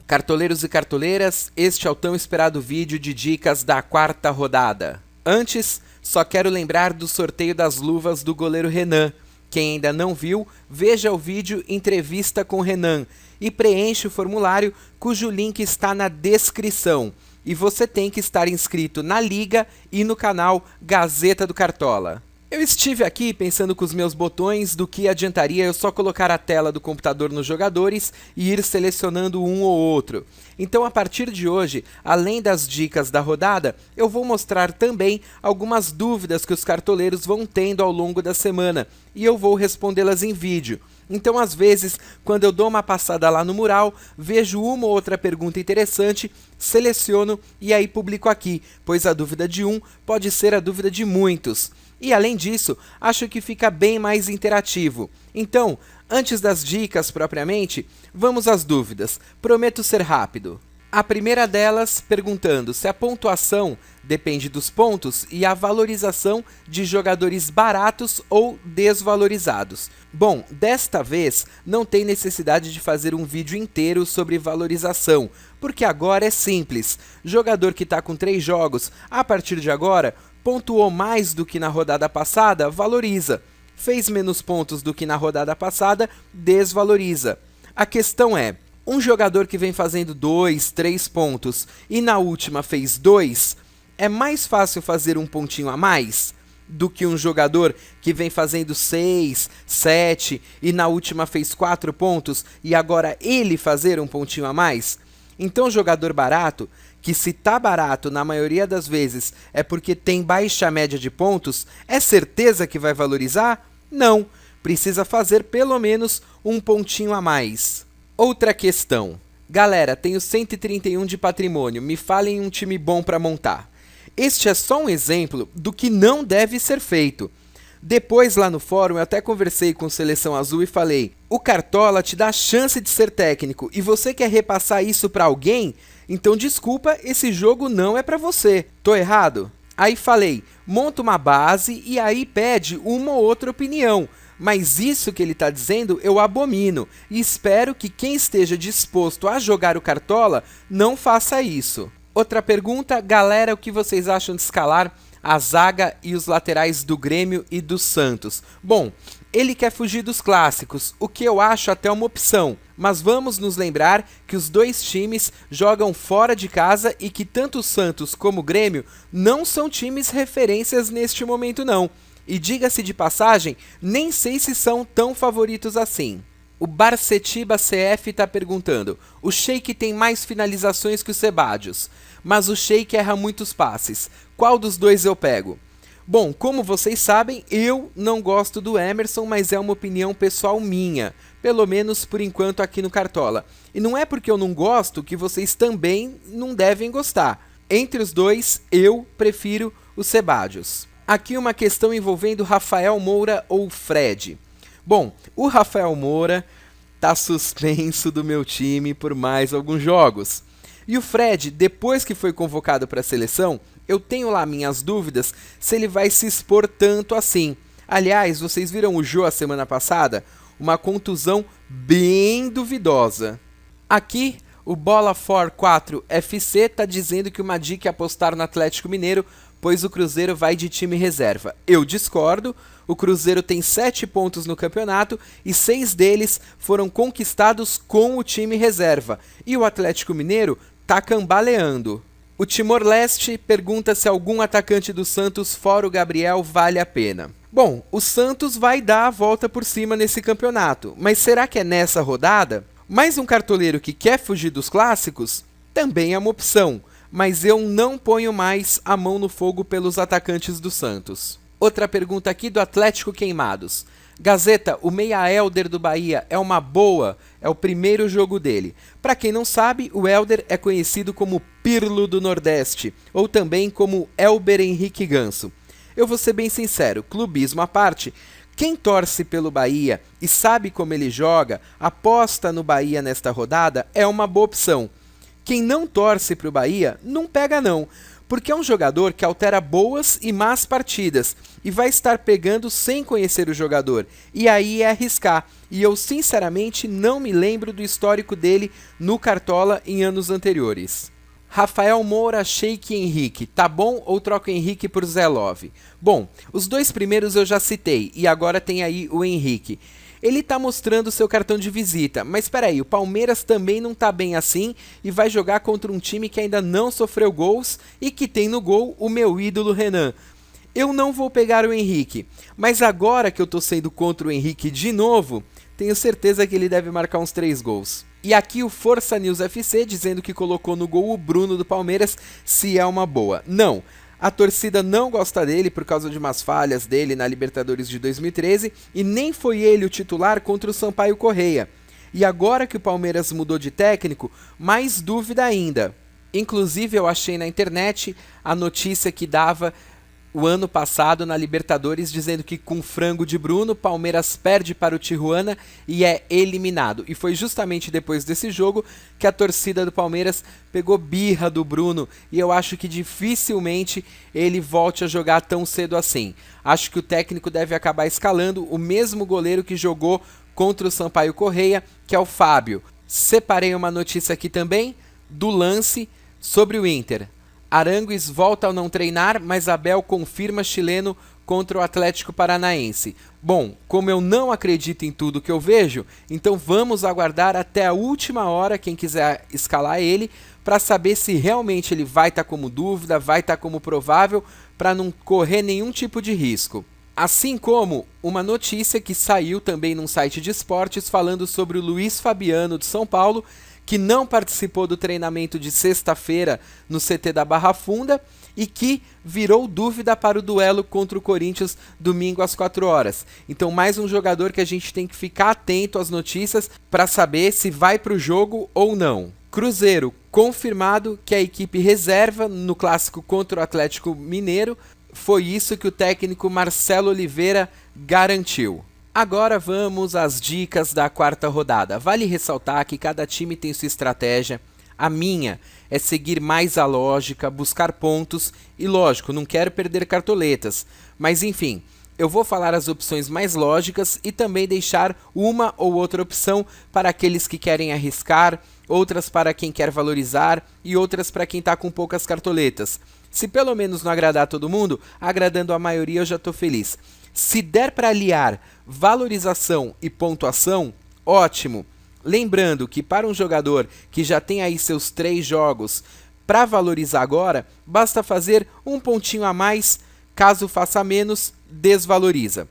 Cartoleiros e cartoleiras, este é o tão esperado vídeo de dicas da quarta rodada. Antes, só quero lembrar do sorteio das luvas do goleiro Renan. Quem ainda não viu, veja o vídeo Entrevista com Renan e preencha o formulário cujo link está na descrição. E você tem que estar inscrito na Liga e no canal Gazeta do Cartola. Eu estive aqui pensando com os meus botões do que adiantaria eu só colocar a tela do computador nos jogadores e ir selecionando um ou outro. Então, a partir de hoje, além das dicas da rodada, eu vou mostrar também algumas dúvidas que os cartoleiros vão tendo ao longo da semana e eu vou respondê-las em vídeo. Então, às vezes, quando eu dou uma passada lá no mural, vejo uma ou outra pergunta interessante, seleciono e aí publico aqui, pois a dúvida de um pode ser a dúvida de muitos. E além disso, acho que fica bem mais interativo. Então, antes das dicas propriamente, vamos às dúvidas. Prometo ser rápido. A primeira delas perguntando se a pontuação depende dos pontos e a valorização de jogadores baratos ou desvalorizados. Bom, desta vez não tem necessidade de fazer um vídeo inteiro sobre valorização, porque agora é simples. Jogador que está com 3 jogos, a partir de agora, pontuou mais do que na rodada passada, valoriza. Fez menos pontos do que na rodada passada, desvaloriza. A questão é, um jogador que vem fazendo 2, 3 pontos e na última fez 2, é mais fácil fazer um pontinho a mais do que um jogador que vem fazendo 6, 7 e na última fez 4 pontos e agora ele fazer um pontinho a mais? Então, jogador barato, que se tá barato na maioria das vezes é porque tem baixa média de pontos, é certeza que vai valorizar? Não, precisa fazer pelo menos um pontinho a mais. Outra questão. Galera, tenho 131 de patrimônio, me falem um time bom para montar. Este é só um exemplo do que não deve ser feito. Depois, lá no fórum, eu até conversei com o Seleção Azul e falei, o Cartola te dá a chance de ser técnico e você quer repassar isso para alguém? Então, desculpa, esse jogo não é para você. Tô errado? Aí falei, monta uma base e aí pede uma ou outra opinião. Mas isso que ele está dizendo eu abomino e espero que quem esteja disposto a jogar o Cartola não faça isso. Outra pergunta, galera, o que vocês acham de escalar a zaga e os laterais do Grêmio e do Santos? Bom, ele quer fugir dos clássicos, o que eu acho até uma opção. Mas vamos nos lembrar que os dois times jogam fora de casa e que tanto o Santos como o Grêmio não são times referências neste momento não. E diga-se de passagem, nem sei se são tão favoritos assim. O Barcetiba CF está perguntando, o Sheik tem mais finalizações que o Sebadios, mas o Sheik erra muitos passes. Qual dos dois eu pego? Bom, como vocês sabem, eu não gosto do Emerson, mas é uma opinião pessoal minha, pelo menos por enquanto aqui no Cartola. E não é porque eu não gosto que vocês também não devem gostar. Entre os dois, eu prefiro o Sebadios. Aqui uma questão envolvendo Rafael Moura ou Fred. Bom, o Rafael Moura está suspenso do meu time por mais alguns jogos. E o Fred, depois que foi convocado para a seleção, eu tenho lá minhas dúvidas se ele vai se expor tanto assim. Aliás, vocês viram o Jô a semana passada? Uma contusão bem duvidosa. Aqui, o Bola For 4 FC está dizendo que uma dica é apostar no Atlético Mineiro, pois o Cruzeiro vai de time reserva. Eu discordo, o Cruzeiro tem 7 pontos no campeonato e 6 deles foram conquistados com o time reserva. E o Atlético Mineiro tá cambaleando. O Timor-Leste pergunta se algum atacante do Santos fora o Gabriel vale a pena. Bom, o Santos vai dar a volta por cima nesse campeonato, mas será que é nessa rodada? Mais um cartoleiro que quer fugir dos clássicos? Também é uma opção, mas eu não ponho mais a mão no fogo pelos atacantes do Santos. Outra pergunta aqui do Atlético Queimados. Gazeta, o meia Helder do Bahia é uma boa? É o primeiro jogo dele. Para quem não sabe, o Helder é conhecido como Pirlo do Nordeste, ou também como Elber Henrique Ganso. Eu vou ser bem sincero, clubismo à parte, quem torce pelo Bahia e sabe como ele joga, aposta no Bahia nesta rodada, é uma boa opção. Quem não torce para o Bahia, não pega não, porque é um jogador que altera boas e más partidas e vai estar pegando sem conhecer o jogador, e aí é arriscar. E eu sinceramente não me lembro do histórico dele no Cartola em anos anteriores. Rafael Moura, Sheik Henrique, tá bom ou troca o Henrique por Zé Love? Bom, os dois primeiros eu já citei e agora tem aí o Henrique. Ele tá mostrando seu cartão de visita, mas espera aí, o Palmeiras também não tá bem assim e vai jogar contra um time que ainda não sofreu gols e que tem no gol o meu ídolo Renan. Eu não vou pegar o Henrique, mas agora que eu tô sendo contra o Henrique de novo, tenho certeza que ele deve marcar uns 3 gols. E aqui o Força News FC dizendo que colocou no gol o Bruno do Palmeiras, se é uma boa. Não. A torcida não gosta dele por causa de umas falhas dele na Libertadores de 2013 e nem foi ele o titular contra o Sampaio Corrêa. E agora que o Palmeiras mudou de técnico, mais dúvida ainda. Inclusive eu achei na internet a notícia que dava o ano passado na Libertadores dizendo que com frango de Bruno, Palmeiras perde para o Tijuana e é eliminado. E foi justamente depois desse jogo que a torcida do Palmeiras pegou birra do Bruno e eu acho que dificilmente ele volte a jogar tão cedo assim. Acho que o técnico deve acabar escalando o mesmo goleiro que jogou contra o Sampaio Corrêa, que é o Fábio. Separei uma notícia aqui também do lance sobre o Inter. Arangues volta a não treinar, mas Abel confirma chileno contra o Atlético Paranaense. Bom, como eu não acredito em tudo que eu vejo, então vamos aguardar até a última hora, quem quiser escalar ele, para saber se realmente ele vai estar como dúvida, vai estar como provável, para não correr nenhum tipo de risco. Assim como uma notícia que saiu também num site de esportes falando sobre o Luiz Fabiano de São Paulo, que não participou do treinamento de sexta-feira no CT da Barra Funda e que virou dúvida para o duelo contra o Corinthians domingo às 4 horas. Então mais um jogador que a gente tem que ficar atento às notícias para saber se vai para o jogo ou não. Cruzeiro confirmado que a equipe reserva no clássico contra o Atlético Mineiro. Foi isso que o técnico Marcelo Oliveira garantiu. Agora vamos às dicas da quarta rodada. Vale ressaltar que cada time tem sua estratégia. A minha é seguir mais a lógica, buscar pontos e, lógico, não quero perder cartoletas. Mas enfim, eu vou falar as opções mais lógicas e também deixar uma ou outra opção para aqueles que querem arriscar, outras para quem quer valorizar e outras para quem está com poucas cartoletas. Se pelo menos não agradar todo mundo, agradando a maioria eu já estou feliz. Se der para aliar valorização e pontuação, ótimo. Lembrando que para um jogador que já tem aí seus 3 jogos, para valorizar agora, basta fazer um pontinho a mais, caso faça menos, desvaloriza.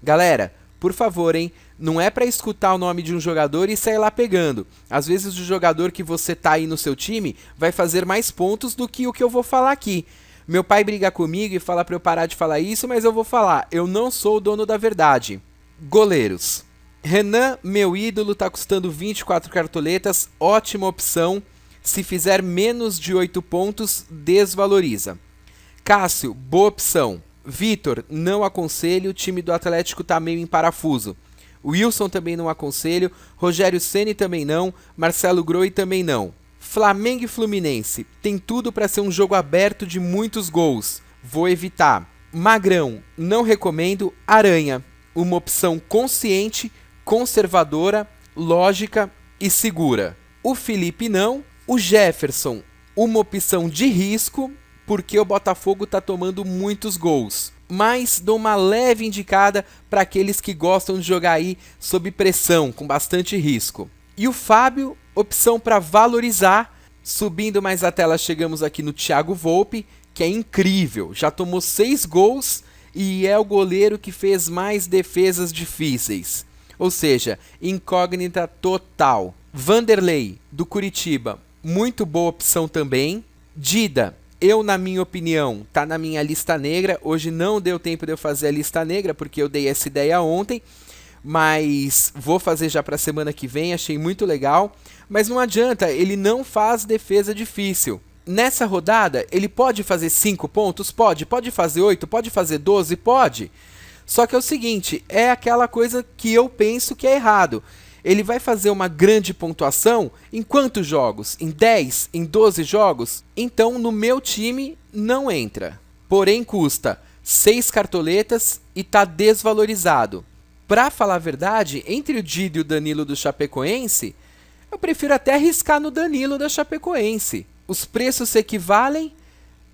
Galera, por favor, hein? Não é para escutar o nome de um jogador e sair lá pegando. Às vezes o jogador que você tá aí no seu time vai fazer mais pontos do que o que eu vou falar aqui. Meu pai briga comigo e fala para eu parar de falar isso, mas eu vou falar. Eu não sou o dono da verdade. Goleiros. Renan, meu ídolo, tá custando 24 cartoletas. Ótima opção. Se fizer menos de 8 pontos, desvaloriza. Cássio, boa opção. Vitor, não aconselho. O time do Atlético tá meio em parafuso. Wilson também não aconselho. Rogério Ceni também não. Marcelo Groi também não. Flamengo e Fluminense, tem tudo para ser um jogo aberto de muitos gols. Vou evitar. Magrão, não recomendo. Aranha, uma opção consciente, conservadora, lógica e segura. O Felipe não. O Jefferson, uma opção de risco, porque o Botafogo está tomando muitos gols. Mas dou uma leve indicada para aqueles que gostam de jogar aí sob pressão, com bastante risco. E o Fábio, opção para valorizar. Subindo mais a tela, chegamos aqui no Thiago Volpe, que é incrível. Já tomou 6 gols e é o goleiro que fez mais defesas difíceis. Ou seja, incógnita total. Vanderlei, do Curitiba, muito boa opção também. Dida, na minha opinião, tá na minha lista negra. Hoje não deu tempo de eu fazer a lista negra, porque eu dei essa ideia ontem. Mas vou fazer já para a semana que vem, achei muito legal. Mas não adianta, ele não faz defesa difícil. Nessa rodada, ele pode fazer 5 pontos? Pode. Pode fazer 8? Pode fazer 12? Pode. Só que é o seguinte, é aquela coisa que eu penso que é errado. Ele vai fazer uma grande pontuação em quantos jogos? Em 10? Em 12 jogos? Então, no meu time, não entra. Porém, custa 6 cartoletas e está desvalorizado. Para falar a verdade, entre o Didi e o Danilo do Chapecoense, eu prefiro até arriscar no Danilo da Chapecoense. Os preços se equivalem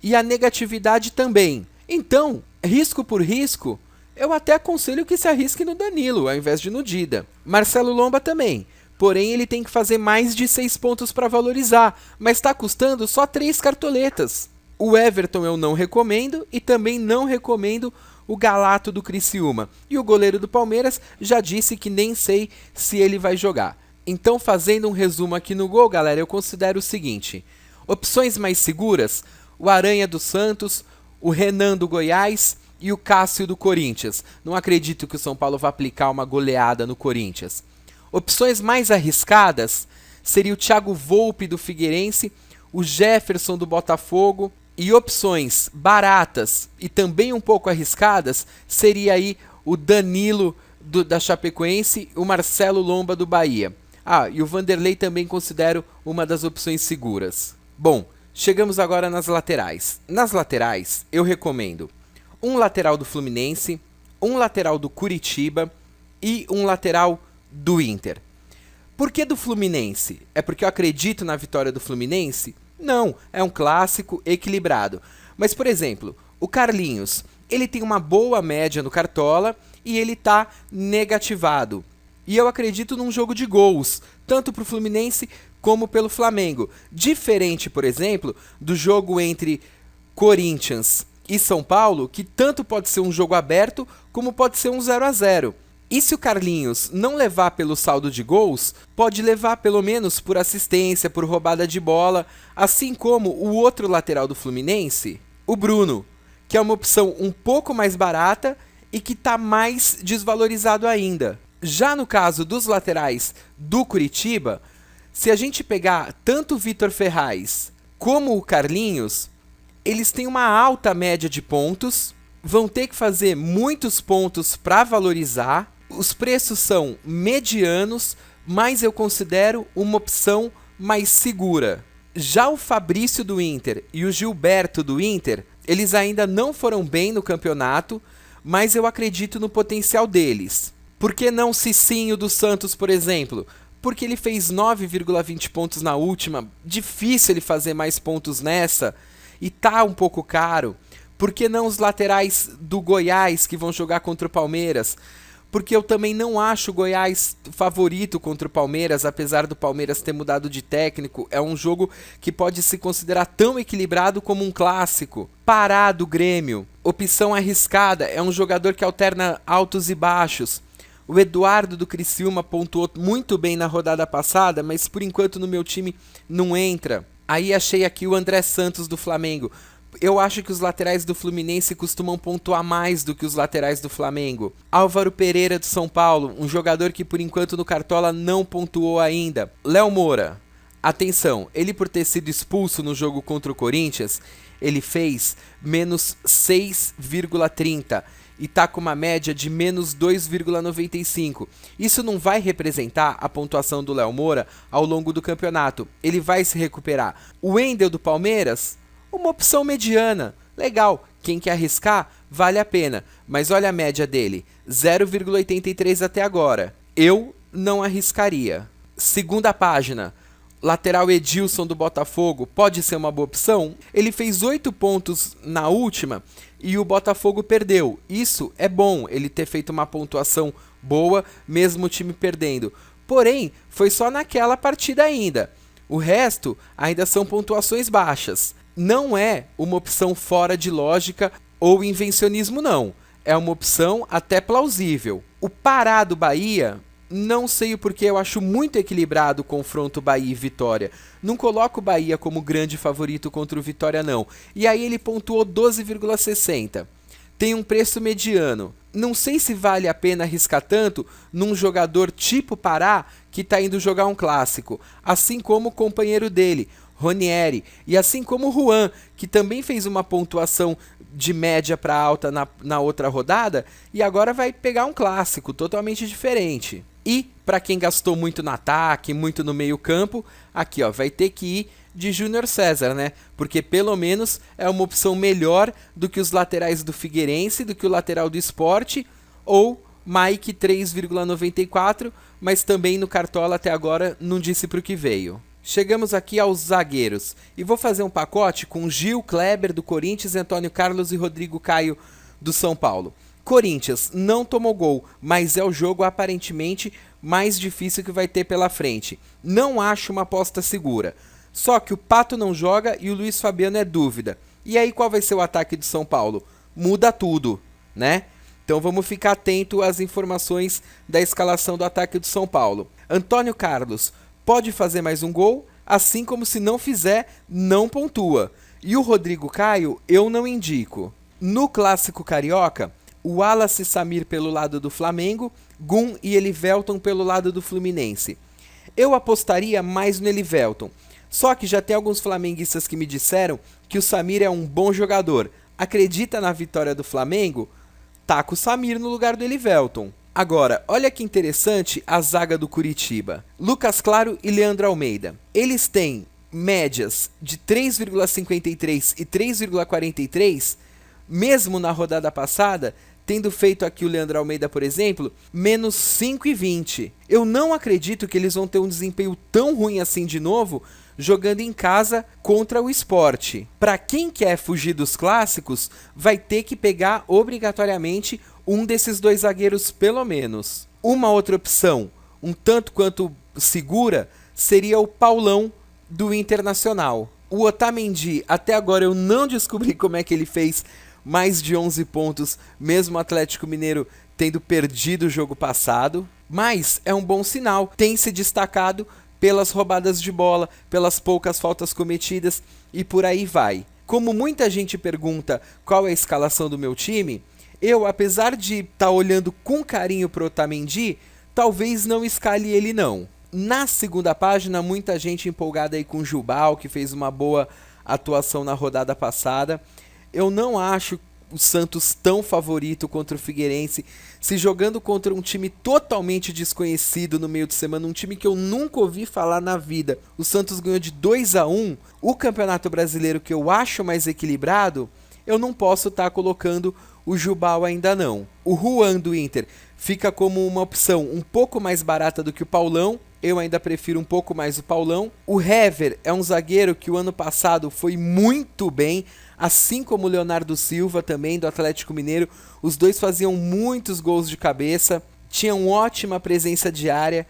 e a negatividade também. Então, risco por risco, eu até aconselho que se arrisque no Danilo, ao invés de no Dida. Marcelo Lomba também, porém ele tem que fazer mais de 6 pontos para valorizar, mas está custando só 3 cartoletas. O Everton eu não recomendo e também não recomendo o Galato do Criciúma. E o goleiro do Palmeiras já disse que nem sei se ele vai jogar. Então, fazendo um resumo aqui no Gol, galera, eu considero o seguinte: opções mais seguras, o Aranha do Santos, o Renan do Goiás e o Cássio do Corinthians. Não acredito que o São Paulo vá aplicar uma goleada no Corinthians. Opções mais arriscadas seria o Thiago Volpe do Figueirense, o Jefferson do Botafogo. E opções baratas e também um pouco arriscadas seria aí o Danilo da Chapecoense, o Marcelo Lomba do Bahia. Ah, e o Vanderlei também considero uma das opções seguras. Bom, chegamos agora nas laterais. Nas laterais, eu recomendo um lateral do Fluminense, um lateral do Curitiba e um lateral do Inter. Por que do Fluminense? É porque eu acredito na vitória do Fluminense? Não, é um clássico equilibrado. Mas, por exemplo, o Carlinhos, ele tem uma boa média no Cartola e ele está negativado. E eu acredito num jogo de gols, tanto para o Fluminense como pelo Flamengo. Diferente, por exemplo, do jogo entre Corinthians e São Paulo, que tanto pode ser um jogo aberto como pode ser um 0-0. E se o Carlinhos não levar pelo saldo de gols, pode levar pelo menos por assistência, por roubada de bola, assim como o outro lateral do Fluminense, o Bruno, que é uma opção um pouco mais barata e que está mais desvalorizado ainda. Já no caso dos laterais do Curitiba, se a gente pegar tanto o Vitor Ferraz como o Carlinhos, eles têm uma alta média de pontos, vão ter que fazer muitos pontos para valorizar. Os preços são medianos, mas eu considero uma opção mais segura. Já o Fabrício do Inter e o Gilberto do Inter, eles ainda não foram bem no campeonato, mas eu acredito no potencial deles. Por que não Cicinho do Santos, por exemplo? Porque ele fez 9,20 pontos na última, difícil ele fazer mais pontos nessa, e tá um pouco caro. Por que não os laterais do Goiás que vão jogar contra o Palmeiras? Porque eu também não acho o Goiás favorito contra o Palmeiras, apesar do Palmeiras ter mudado de técnico. É um jogo que pode se considerar tão equilibrado como um clássico. Pará do Grêmio, opção arriscada, é um jogador que alterna altos e baixos. O Eduardo do Criciúma pontuou muito bem na rodada passada, mas por enquanto no meu time não entra. Aí achei aqui o André Santos do Flamengo. Eu acho que os laterais do Fluminense costumam pontuar mais do que os laterais do Flamengo. Álvaro Pereira do São Paulo, um jogador que por enquanto no Cartola não pontuou ainda. Léo Moura, atenção, ele por ter sido expulso no jogo contra o Corinthians, ele fez menos 6,30 e está com uma média de menos 2,95. Isso não vai representar a pontuação do Léo Moura ao longo do campeonato. Ele vai se recuperar. O Wendel do Palmeiras, uma opção mediana, legal, quem quer arriscar, vale a pena, mas olha a média dele, 0,83 até agora, eu não arriscaria. Segunda página, lateral Edilson do Botafogo, pode ser uma boa opção? Ele fez 8 pontos na última e o Botafogo perdeu, isso é bom, ele ter feito uma pontuação boa, mesmo o time perdendo, porém, foi só naquela partida ainda, o resto ainda são pontuações baixas. Não é uma opção fora de lógica ou invencionismo, não. É uma opção até plausível. O Pará do Bahia, não sei o porquê, eu acho muito equilibrado o confronto Bahia e Vitória. Não coloco o Bahia como grande favorito contra o Vitória, não. E aí ele pontuou 12,60. Tem um preço mediano. Não sei se vale a pena arriscar tanto num jogador tipo Pará que está indo jogar um clássico, assim como o companheiro dele, Ronieri, e assim como o Juan, que também fez uma pontuação de média para alta na outra rodada e agora vai pegar um clássico totalmente diferente. E para quem gastou muito no ataque, muito no meio campo, aqui ó, vai ter que ir de Júnior César, né? Porque pelo menos é uma opção melhor do que os laterais do Figueirense, do que o lateral do Sport, ou Mike 3,94, mas também no Cartola até agora não disse para o que veio. Chegamos aqui aos zagueiros, e vou fazer um pacote com Gil, Kleber do Corinthians, Antônio Carlos e Rodrigo Caio do São Paulo. Corinthians não tomou gol, mas é o jogo aparentemente mais difícil que vai ter pela frente. Não acho uma aposta segura. Só que o Pato não joga e o Luiz Fabiano é dúvida. E aí qual vai ser o ataque do São Paulo? Muda tudo, né? Então vamos ficar atento às informações da escalação do ataque do São Paulo. Antônio Carlos pode fazer mais um gol, assim como se não fizer, não pontua. E o Rodrigo Caio eu não indico. No Clássico Carioca, o Wallace Samir pelo lado do Flamengo, Gum e Elivelton pelo lado do Fluminense. Eu apostaria mais no Elivelton. Só que já tem alguns flamenguistas que me disseram que o Samir é um bom jogador. Acredita na vitória do Flamengo? Taca o Samir no lugar do Elivelton. Agora, olha que interessante a zaga do Curitiba. Lucas Claro e Leandro Almeida. Eles têm médias de 3,53 e 3,43, mesmo na rodada passada, tendo feito aqui o Leandro Almeida, por exemplo, menos 5,20. Eu não acredito que eles vão ter um desempenho tão ruim assim de novo, jogando em casa contra o Sport. Para quem quer fugir dos clássicos, vai ter que pegar obrigatoriamente um desses dois zagueiros pelo menos. Uma outra opção, um tanto quanto segura, seria o Paulão do Internacional. O Otamendi, até agora eu não descobri como é que ele fez mais de 11 pontos, mesmo o Atlético Mineiro tendo perdido o jogo passado. Mas é um bom sinal, tem se destacado pelas roubadas de bola, pelas poucas faltas cometidas e por aí vai. Como muita gente pergunta qual é a escalação do meu time, eu, apesar de estar olhando com carinho para o Otamendi, talvez não escale ele não. Na segunda página, muita gente empolgada aí com o Jubal, que fez uma boa atuação na rodada passada. Eu não acho o Santos tão favorito contra o Figueirense, se jogando contra um time totalmente desconhecido no meio de semana, um time que eu nunca ouvi falar na vida. O Santos ganhou de 2-1, o Campeonato Brasileiro que eu acho mais equilibrado, eu não posso estar colocando o Jubal ainda não. O Juan do Inter fica como uma opção um pouco mais barata do que o Paulão, eu ainda prefiro um pouco mais o Paulão. O Hever é um zagueiro que o ano passado foi muito bem, assim como o Leonardo Silva também do Atlético Mineiro. Os dois faziam muitos gols de cabeça, tinham ótima presença diária,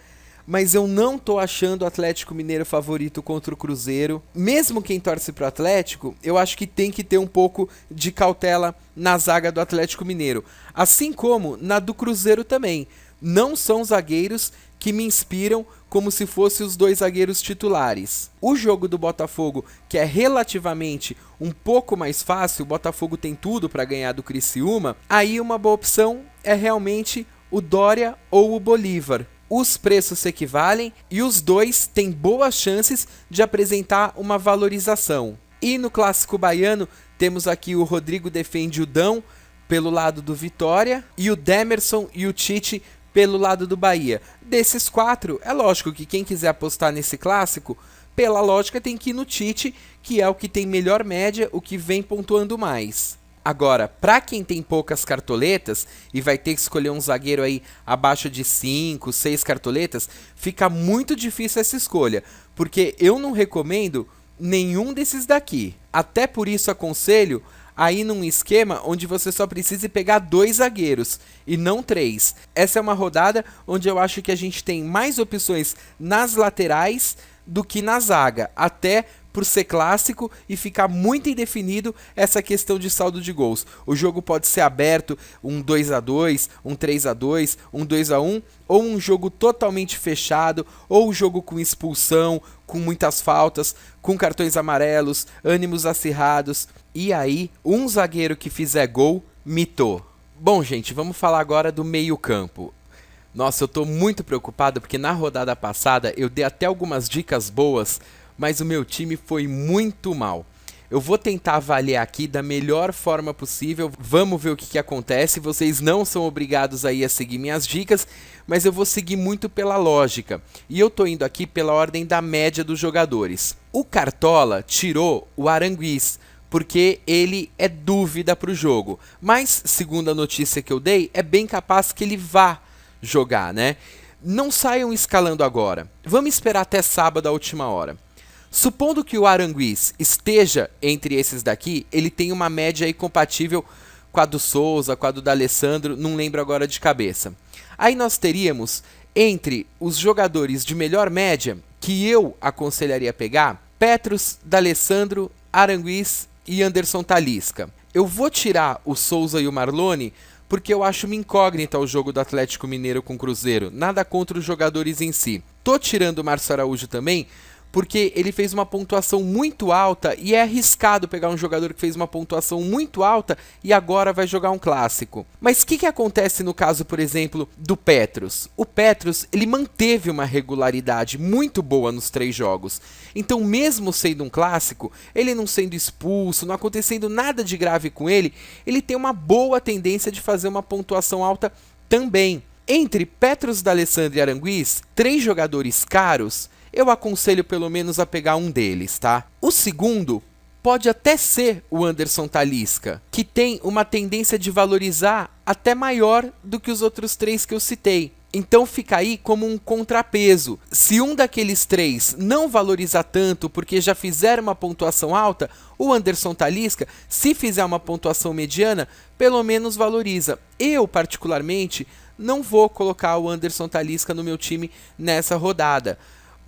mas eu não tô achando o Atlético Mineiro favorito contra o Cruzeiro. Mesmo quem torce pro Atlético, eu acho que tem que ter um pouco de cautela na zaga do Atlético Mineiro, assim como na do Cruzeiro também. Não são zagueiros que me inspiram como se fossem os dois zagueiros titulares. O jogo do Botafogo, que é relativamente um pouco mais fácil, o Botafogo tem tudo para ganhar do Criciúma, aí uma boa opção é realmente o Dória ou o Bolívar. Os preços se equivalem e os dois têm boas chances de apresentar uma valorização. E no Clássico Baiano, temos aqui o Rodrigo defende o Dão pelo lado do Vitória e o Demerson e o Tite pelo lado do Bahia. Desses quatro, é lógico que quem quiser apostar nesse clássico, pela lógica tem que ir no Tite, que é o que tem melhor média, o que vem pontuando mais. Agora, para quem tem poucas cartoletas e vai ter que escolher um zagueiro aí abaixo de 5, 6 cartoletas, fica muito difícil essa escolha, porque eu não recomendo nenhum desses daqui. Até por isso aconselho aí num esquema onde você só precise pegar 2 zagueiros e não 3. Essa é uma rodada onde eu acho que a gente tem mais opções nas laterais do que na zaga, até por ser clássico e ficar muito indefinido essa questão de saldo de gols. O jogo pode ser aberto, um 2-2, um 3-2, um 2-1, ou um jogo totalmente fechado, ou um jogo com expulsão, com muitas faltas, com cartões amarelos, ânimos acirrados. E aí, um zagueiro que fizer gol, mitou. Bom, gente, vamos falar agora do meio-campo. Nossa, eu tô muito preocupado porque na rodada passada eu dei até algumas dicas boas, mas o meu time foi muito mal. Eu vou tentar avaliar aqui da melhor forma possível, vamos ver o que acontece. Vocês não são obrigados aí a seguir minhas dicas, mas eu vou seguir muito pela lógica. E eu tô indo aqui pela ordem da média dos jogadores. O Cartola tirou o Aranguiz, porque ele é dúvida para o jogo. Mas, segundo a notícia que eu dei, é bem capaz que ele vá jogar, né? Não saiam escalando agora. Vamos esperar até sábado, a última hora. Supondo que o Aranguiz esteja entre esses daqui, ele tem uma média aí compatível com a do Souza, com a do D'Alessandro, não lembro agora de cabeça. Aí nós teríamos, entre os jogadores de melhor média, que eu aconselharia pegar, Petrus, D'Alessandro, Aranguiz e Anderson Talisca. Eu vou tirar o Souza e o Marlone porque eu acho uma incógnita o jogo do Atlético Mineiro com o Cruzeiro, nada contra os jogadores em si. Tô tirando o Márcio Araújo também porque ele fez uma pontuação muito alta e é arriscado pegar um jogador que fez uma pontuação muito alta e agora vai jogar um clássico. Mas o que acontece no caso, por exemplo, do Petrus? O Petrus, ele manteve uma regularidade muito boa nos 3 jogos. Então, mesmo sendo um clássico, ele não sendo expulso, não acontecendo nada de grave com ele tem uma boa tendência de fazer uma pontuação alta também. Entre Petrus, D'Alessandro e Aranguiz, 3 jogadores caros, eu aconselho pelo menos a pegar um deles, tá? O segundo pode até ser o Anderson Talisca, que tem uma tendência de valorizar até maior do que os outros 3 que eu citei. Então fica aí como um contrapeso. Se um daqueles 3 não valorizar tanto porque já fizeram uma pontuação alta, o Anderson Talisca, se fizer uma pontuação mediana, pelo menos valoriza. Eu, particularmente, não vou colocar o Anderson Talisca no meu time nessa rodada.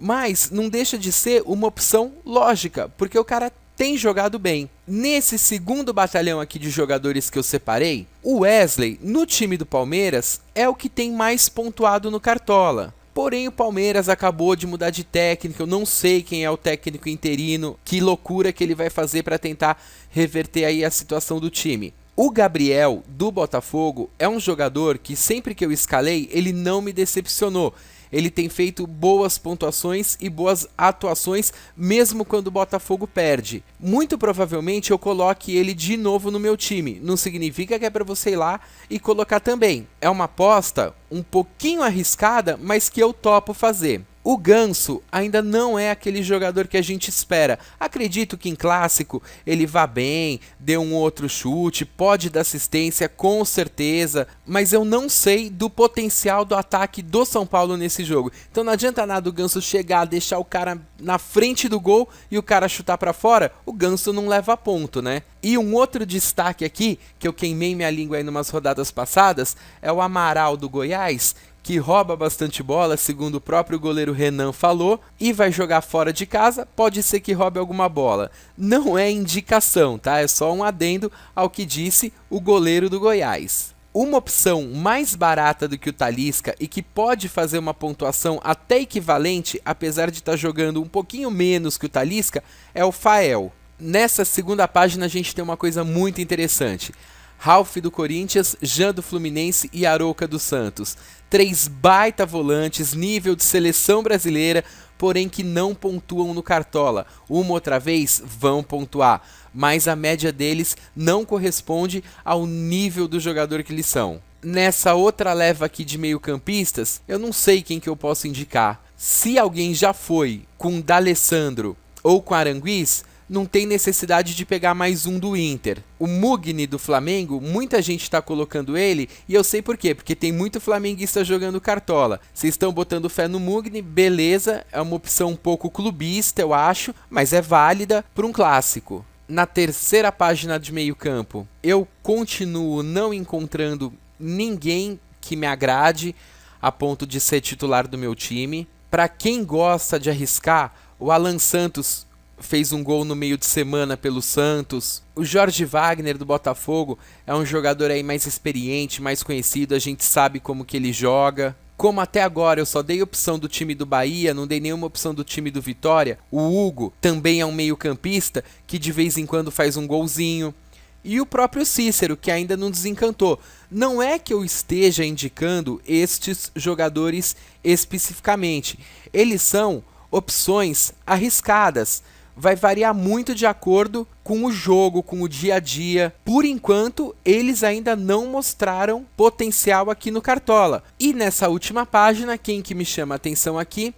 Mas não deixa de ser uma opção lógica, porque o cara tem jogado bem. Nesse segundo batalhão aqui de jogadores que eu separei, o Wesley, no time do Palmeiras, é o que tem mais pontuado no Cartola. Porém, o Palmeiras acabou de mudar de técnico, eu não sei quem é o técnico interino, que loucura que ele vai fazer para tentar reverter aí a situação do time. O Gabriel, do Botafogo, é um jogador que sempre que eu escalei, ele não me decepcionou. Ele tem feito boas pontuações e boas atuações, mesmo quando o Botafogo perde. Muito provavelmente eu coloque ele de novo no meu time. Não significa que é para você ir lá e colocar também. É uma aposta um pouquinho arriscada, mas que eu topo fazer. O Ganso ainda não é aquele jogador que a gente espera. Acredito que em clássico ele vá bem, dê um outro chute, pode dar assistência com certeza, mas eu não sei do potencial do ataque do São Paulo nesse jogo. Então não adianta nada o Ganso chegar, deixar o cara na frente do gol e o cara chutar para fora, o Ganso não leva ponto, né? E um outro destaque aqui, que eu queimei minha língua aí numas rodadas passadas, é o Amaral do Goiás, que rouba bastante bola, segundo o próprio goleiro Renan falou, e vai jogar fora de casa, pode ser que roube alguma bola. Não é indicação, tá? É só um adendo ao que disse o goleiro do Goiás. Uma opção mais barata do que o Talisca e que pode fazer uma pontuação até equivalente, apesar de estar jogando um pouquinho menos que o Talisca, é o Fael. Nessa segunda página a gente tem uma coisa muito interessante. Ralf do Corinthians, Jean do Fluminense e Arouca do Santos. 3 baita volantes, nível de seleção brasileira, porém que não pontuam no Cartola. Uma outra vez vão pontuar, mas a média deles não corresponde ao nível do jogador que eles são. Nessa outra leva aqui de meio-campistas, eu não sei quem que eu posso indicar. Se alguém já foi com D'Alessandro ou com Aranguiz, não tem necessidade de pegar mais um do Inter. O Mugni do Flamengo, muita gente está colocando ele, e eu sei por quê, porque tem muito flamenguista jogando Cartola. Vocês estão botando fé no Mugni, beleza, é uma opção um pouco clubista, eu acho, mas é válida para um clássico. Na terceira página de meio campo, eu continuo não encontrando ninguém que me agrade a ponto de ser titular do meu time. Para quem gosta de arriscar, o Alan Santos fez um gol no meio de semana pelo Santos. O Jorge Wagner do Botafogo é um jogador aí mais experiente, mais conhecido, a gente sabe como que ele joga. Como até agora eu só dei opção do time do Bahia, não dei nenhuma opção do time do Vitória, o Hugo também é um meio-campista que de vez em quando faz um golzinho. E o próprio Cícero, que ainda não desencantou. Não é que eu esteja indicando estes jogadores especificamente. Eles são opções arriscadas, vai variar muito de acordo com o jogo, com o dia a dia. Por enquanto, eles ainda não mostraram potencial aqui no Cartola. E nessa última página, quem que me chama a atenção aqui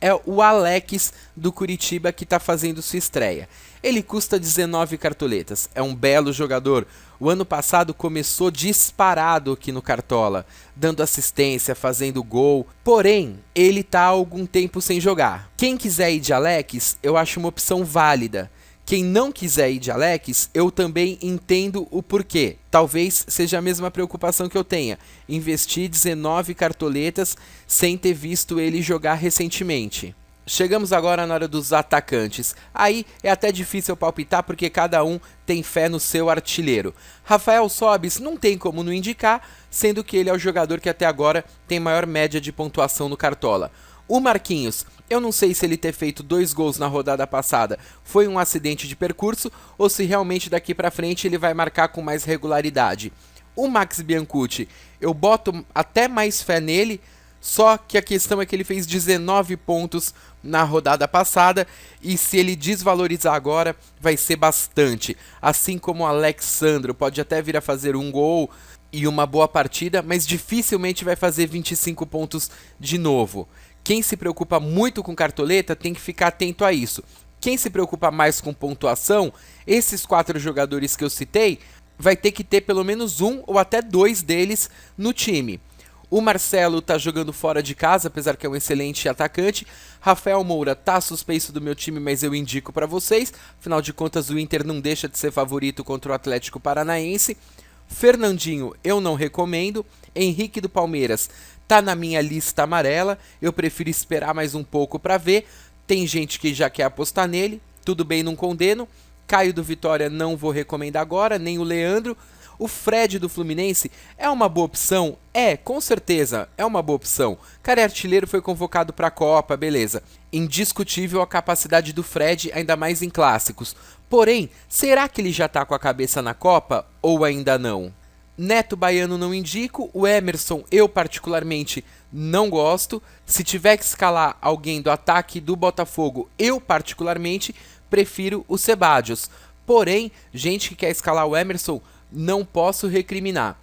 é o Alex do Curitiba, que está fazendo sua estreia. Ele custa 19 cartoletas, é um belo jogador. O ano passado começou disparado aqui no Cartola, dando assistência, fazendo gol. Porém, ele está há algum tempo sem jogar. Quem quiser ir de Alex, eu acho uma opção válida. Quem não quiser ir de Alex, eu também entendo o porquê. Talvez seja a mesma preocupação que eu tenha. Investir 19 cartoletas sem ter visto ele jogar recentemente. Chegamos agora na hora dos atacantes. Aí é até difícil palpitar porque cada um tem fé no seu artilheiro. Rafael Sobis não tem como não indicar, sendo que ele é o jogador que até agora tem maior média de pontuação no Cartola. O Marquinhos, eu não sei se ele ter feito 2 gols na rodada passada foi um acidente de percurso ou se realmente daqui pra frente ele vai marcar com mais regularidade. O Max Biancucci, eu boto até mais fé nele, só que a questão é que ele fez 19 pontos na rodada passada e se ele desvalorizar agora vai ser bastante. Assim como o Alexandro pode até vir a fazer um gol e uma boa partida, mas dificilmente vai fazer 25 pontos de novo. Quem se preocupa muito com cartoleta tem que ficar atento a isso. Quem se preocupa mais com pontuação, esses 4 jogadores que eu citei, vai ter que ter pelo menos um ou até 2 deles no time. O Marcelo está jogando fora de casa, apesar que é um excelente atacante. Rafael Moura está suspenso do meu time, mas eu indico para vocês. Afinal de contas, o Inter não deixa de ser favorito contra o Atlético Paranaense. Fernandinho eu não recomendo. Henrique do Palmeiras tá na minha lista amarela, eu prefiro esperar mais um pouco para ver. Tem gente que já quer apostar nele, tudo bem, não condeno. Caio do Vitória não vou recomendar agora, nem o Leandro. O Fred do Fluminense é uma boa opção? É, com certeza, é uma boa opção. Cara, é artilheiro, foi convocado para a Copa, beleza. Indiscutível a capacidade do Fred, ainda mais em clássicos. Porém, será que ele já tá com a cabeça na Copa ou ainda não? Neto Baiano não indico, o Emerson eu particularmente não gosto. Se tiver que escalar alguém do ataque do Botafogo, eu particularmente prefiro o Sebadios. Porém, gente que quer escalar o Emerson, não posso recriminar.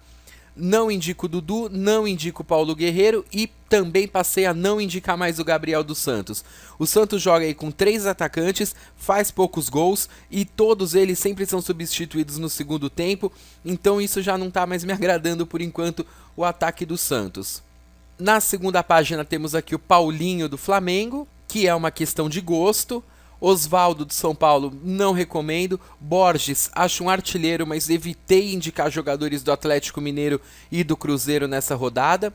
Não indico o Dudu, não indico o Paulo Guerreiro e também passei a não indicar mais o Gabriel dos Santos. O Santos joga aí com 3 atacantes, faz poucos gols e todos eles sempre são substituídos no segundo tempo, então isso já não está mais me agradando por enquanto, o ataque do Santos. Na segunda página temos aqui o Paulinho do Flamengo, que é uma questão de gosto. Osvaldo do São Paulo não recomendo. Borges acho um artilheiro, mas evitei indicar jogadores do Atlético Mineiro e do Cruzeiro nessa rodada.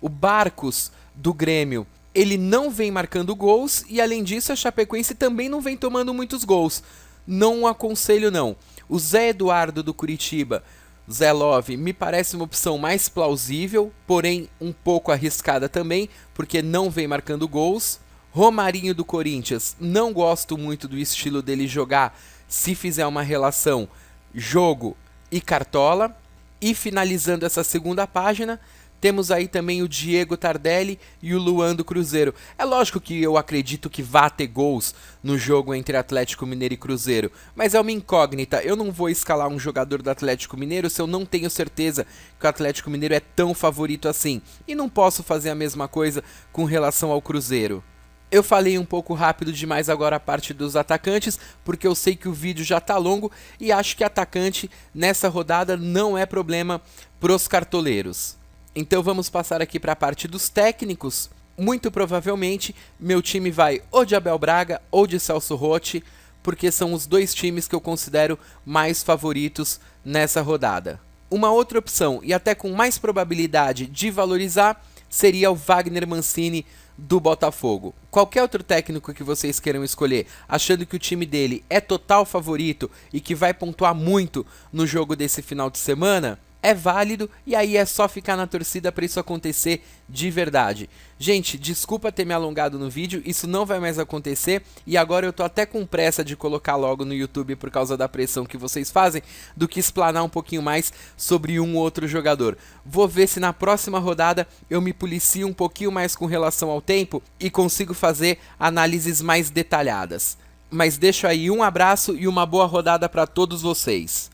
O Barcos do Grêmio, ele não vem marcando gols e além disso a Chapecoense também não vem tomando muitos gols. Não aconselho não. O Zé Eduardo do Curitiba, Zé Love, me parece uma opção mais plausível, porém um pouco arriscada também, porque não vem marcando gols. Romarinho do Corinthians, não gosto muito do estilo dele jogar se fizer uma relação jogo e cartola. E finalizando essa segunda página, temos aí também o Diego Tardelli e o Luan do Cruzeiro. É lógico que eu acredito que vá ter gols no jogo entre Atlético Mineiro e Cruzeiro, mas é uma incógnita. Eu não vou escalar um jogador do Atlético Mineiro se eu não tenho certeza que o Atlético Mineiro é tão favorito assim. E não posso fazer a mesma coisa com relação ao Cruzeiro. Eu falei um pouco rápido demais agora a parte dos atacantes, porque eu sei que o vídeo já tá longo e acho que atacante nessa rodada não é problema pros cartoleiros. Então vamos passar aqui para a parte dos técnicos. Muito provavelmente meu time vai ou de Abel Braga ou de Celso Rotti, porque são os 2 times que eu considero mais favoritos nessa rodada. Uma outra opção, e até com mais probabilidade de valorizar, seria o Wagner Mancini do Botafogo. Qualquer outro técnico que vocês queiram escolher, achando que o time dele é total favorito e que vai pontuar muito no jogo desse final de semana, é válido e aí é só ficar na torcida para isso acontecer de verdade. Gente, desculpa ter me alongado no vídeo, isso não vai mais acontecer e agora eu tô até com pressa de colocar logo no YouTube por causa da pressão que vocês fazem, do que explanar um pouquinho mais sobre um ou outro jogador. Vou ver se na próxima rodada eu me policio um pouquinho mais com relação ao tempo e consigo fazer análises mais detalhadas. mas deixo aí um abraço e uma boa rodada para todos vocês.